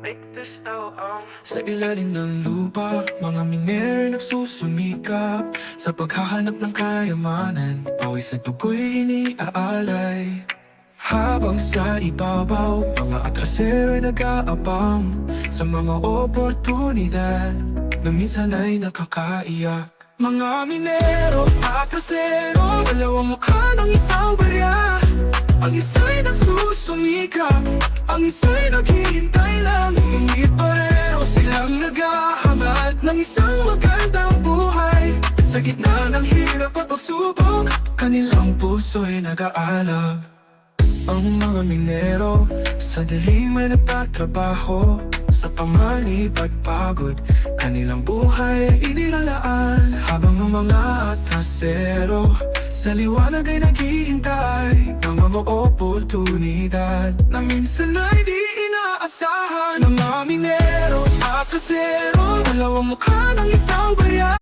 Make this Sa ilalim ng lupa, mga minero nagsusumikap sa paghahanap ng kayamanan. Pawis at dugo'y iniaalay. Habang sa ibabaw, mga atrasero'y nag-aabang sa mga oportunidad na minsan ay nakakaiyak. Mga minero, atrasero, dalawang mukha ng isang barya. Ang isa'y nagsusumikap, ang isa'y naghihintay lang. Hindi pareho silang naghahanap ng isang magandang buhay. Sa gitna ng hirap at pagsubok, kanilang puso'y nag-aalab. Ang mga minero sa dilim ay nagtatrabaho sa panganib at pagod, kanilang buhay ay inilalaan. Habang ang mga atrasero sa liwanag ay naghihintay ng mga oportunidad na minsan ay di inaasahan. Ang mga minero at atrasero, dalawang mukha ng isang barya.